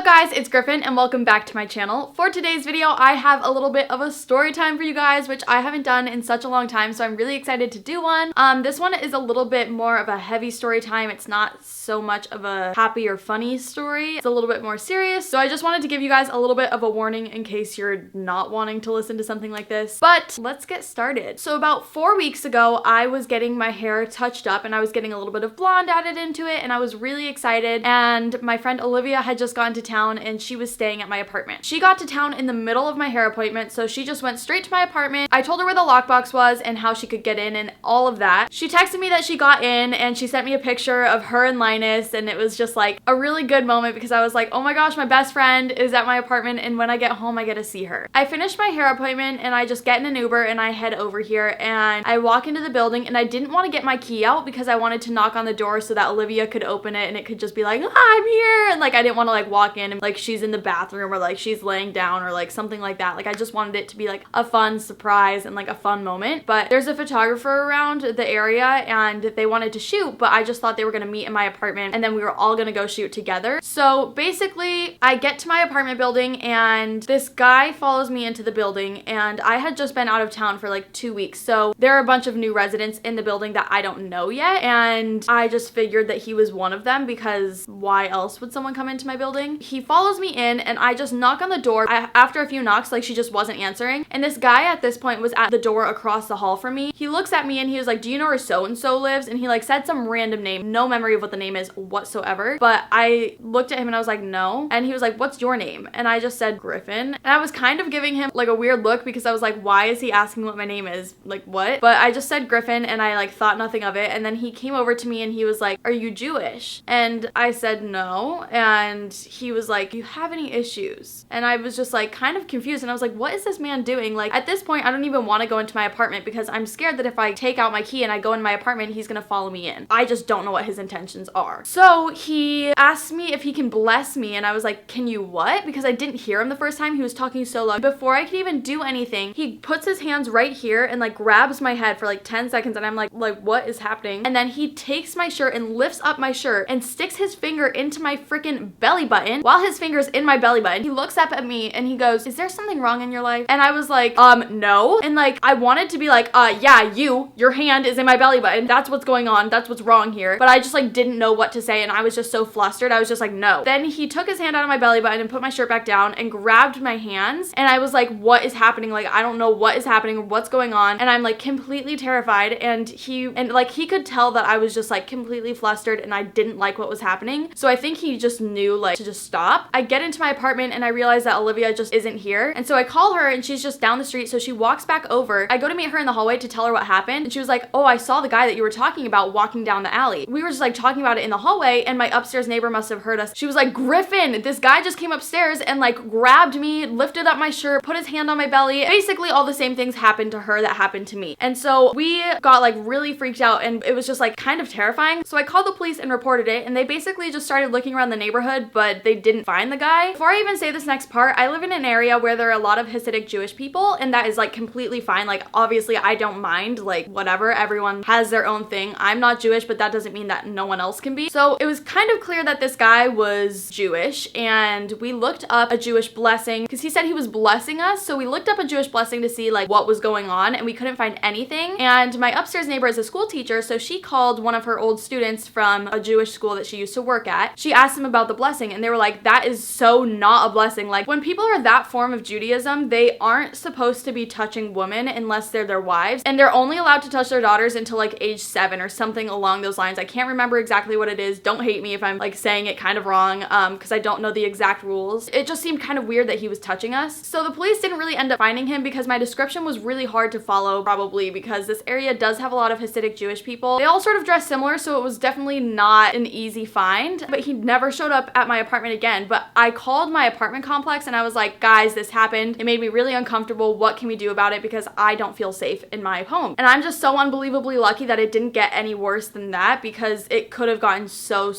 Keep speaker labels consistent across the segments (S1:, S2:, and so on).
S1: up guys, it's Griffin and welcome back to my channel. For today's video, I have a little bit of a story time for you guys, which I haven't done in such a long time, so I'm really excited to do one. This one is a little bit more of a heavy story time. It's not so much of a happy or funny story. It's a little bit more serious, so I just wanted to give you guys a little bit of a warning in case you're not wanting to listen to something like this. But let's get started. So about 4 weeks ago, I was getting my hair touched up and I was getting a little bit of blonde added into it, and I was really excited, and my friend Olivia had just gone to town and she was staying at my apartment. She got to town in the middle of my hair appointment, so she just went straight to my apartment. I told her where the lockbox was and how she could get in and all of that. She texted me that she got in and she sent me a picture of her and Linus, and it was just like a really good moment because I was like, oh my gosh, my best friend is at my apartment and when I get home I get to see her. I finished my hair appointment and I just get in an Uber and I head over here and I walk into the building, and I didn't want to get my key out because I wanted to knock on the door so that Olivia could open it and it could just be like, ah, I'm here, and like I didn't want to like walk in and like she's in the bathroom or like she's laying down or like something like that. Like I just wanted it to be like a fun surprise and like a fun moment. But there's a photographer around the area and they wanted to shoot, but I just thought they were gonna meet in my apartment and then we were all gonna go shoot together. So basically I get to my apartment building and this guy follows me into the building, and I had just been out of town for like 2 weeks, so there are a bunch of new residents in the building that I don't know yet, and I just figured that he was one of them because why else would someone come into my building? He follows me in and I just knock on the door. After a few knocks, like she just wasn't answering, and this guy at this point was at the door across the hall from me. He looks at me and he was like, do you know where so-and-so lives? And he like said some random name, no memory of what the name is whatsoever, but I looked at him and I was like, no. And he was like, what's your name? And I just said Griffin, and I was kind of giving him like a weird look because I was like, why is he asking what my name is? Like what? But I just said Griffin and I like thought nothing of it, and then he came over to me and he was like, are you Jewish? And I said no, and he was like, do you have any issues? And I was just like kind of confused, and I was like, what is this man doing? Like at this point I don't even want to go into my apartment because I'm scared that if I take out my key and I go in my apartment, he's gonna follow me in. I just don't know what his intentions are. So he asked me if he can bless me, and I was like, can you what? Because I didn't hear him the first time. He was talking so loud. Before I could even do anything, he puts his hands right here and like grabs my head for like 10 seconds, and I'm like what is happening? And then he takes my shirt and lifts up my shirt and sticks his finger into my freaking belly button while his finger's in my belly button. He looks up at me and he goes, is there something wrong in your life? And I was like, no. And like I wanted to be like, yeah, your hand is in my belly button. That's what's going on. That's what's wrong here. But I just like didn't know what to say, and I was just so flustered. I was just like, no. Then he took his hand out of my belly button and put my shirt back down and grabbed my hands, and I was like, what is happening? Like I don't know what is happening or what's going on, and I'm like completely terrified, and he could tell that I was just like completely flustered and I didn't like what was happening. So I think he just knew like to just stop. I get into my apartment and I realize that Olivia just isn't here, and so I call her and she's just down the street, so she walks back over. I go to meet her in the hallway to tell her what happened, and she was like, oh, I saw the guy that you were talking about walking down the alley. We were just like talking about it in the hallway, and my upstairs neighbor must have heard us. She was like, Griffin, this guy just came upstairs and like grabbed me, lifted up my shirt, put his hand on my belly. Basically all the same things happened to her that happened to me. And so we got like really freaked out, and it was just like kind of terrifying. So I called the police and reported it, and they basically just started looking around the neighborhood, but they didn't find the guy. Before I even say this next part, I live in an area where there are a lot of Hasidic Jewish people, and that is like completely fine. Like obviously I don't mind, like whatever, everyone has their own thing. I'm not Jewish, but that doesn't mean that no one else can be. So it was kind of clear that this guy was Jewish, and we looked up a Jewish blessing because he said he was blessing us. So we looked up a Jewish blessing to see like what was going on, and we couldn't find anything. And my upstairs neighbor is a school teacher, so she called one of her old students from a Jewish school that she used to work at. She asked them about the blessing, and they were like, that is so not a blessing. Like when people are that form of Judaism, they aren't supposed to be touching women unless they're their wives, and they're only allowed to touch their daughters until like age 7 or something along those lines. I can't remember exactly what it is. Don't hate me if I'm like saying it kind of wrong, because I don't know the exact rules. It just seemed kind of weird that he was touching us. So the police didn't really end up finding him because my description was really hard to follow, probably because this area does have a lot of Hasidic Jewish people. They all sort of dress similar, so it was definitely not an easy find, but he never showed up at my apartment again. But I called my apartment complex and I was like, guys, this happened. It made me really uncomfortable. What can we do about it? Because I don't feel safe in my home. And I'm just so unbelievably lucky that it didn't get any worse than that, because it could have gotten so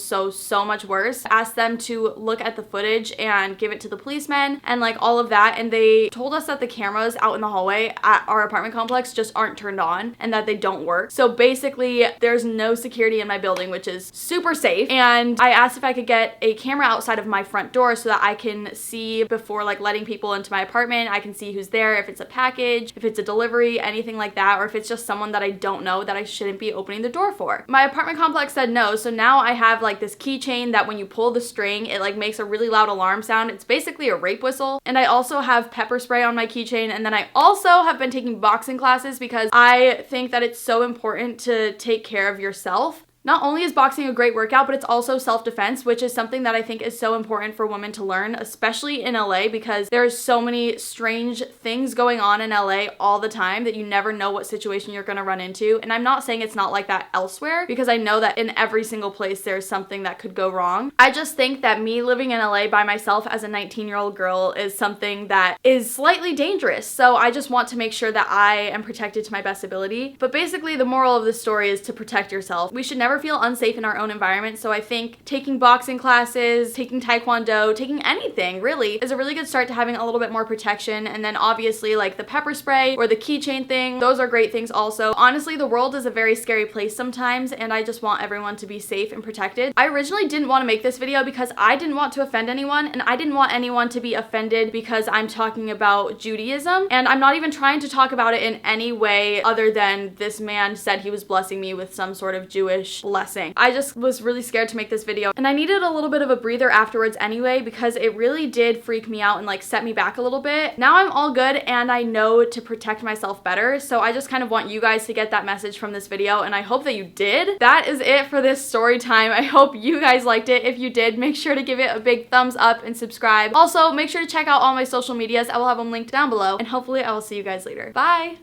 S1: much worse. I asked them to look at the footage and give it to the policemen and like all of that, and they told us that the cameras out in the hallway at our apartment complex just aren't turned on and that they don't work. So basically there's no security in my building, which is super safe. And I asked if I could get a camera outside of my front door so that I can see before like letting people into my apartment. I can see who's there, if it's a package, if it's a delivery, anything like that, or if it's just someone that I don't know that I shouldn't be opening the door for. My apartment complex said no, so now I have like this keychain that when you pull the string, it like makes a really loud alarm sound. It's basically a rape whistle. And I also have pepper spray on my keychain, and then I also have been taking boxing classes because I think that it's so important to take care of yourself. Not only is boxing a great workout, but it's also self-defense, which is something that I think is so important for women to learn, especially in LA, because there's so many strange things going on in LA all the time that you never know what situation you're gonna run into. And I'm not saying it's not like that elsewhere, because I know that in every single place there's something that could go wrong. I just think that me living in LA by myself as a 19-year-old girl is something that is slightly dangerous. So I just want to make sure that I am protected to my best ability. But basically the moral of the story is to protect yourself. We should never feel unsafe in our own environment, so I think taking boxing classes, taking taekwondo, taking anything really is a really good start to having a little bit more protection. And then obviously like the pepper spray or the keychain thing, those are great things also. Honestly, the world is a very scary place sometimes, and I just want everyone to be safe and protected. I originally didn't want to make this video because I didn't want to offend anyone, and I didn't want anyone to be offended because I'm talking about Judaism, and I'm not even trying to talk about it in any way other than this man said he was blessing me with some sort of Jewish blessing. I just was really scared to make this video, and I needed a little bit of a breather afterwards anyway because it really did freak me out and like set me back a little bit. Now I'm all good and I know to protect myself better, so I just kind of want you guys to get that message from this video, and I hope that you did. That is it for this story time. I hope you guys liked it. If you did, make sure to give it a big thumbs up and subscribe. Also, make sure to check out all my social medias. I will have them linked down below, and hopefully I will see you guys later. Bye!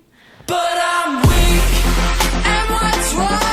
S1: But I'm weak, and what's wrong?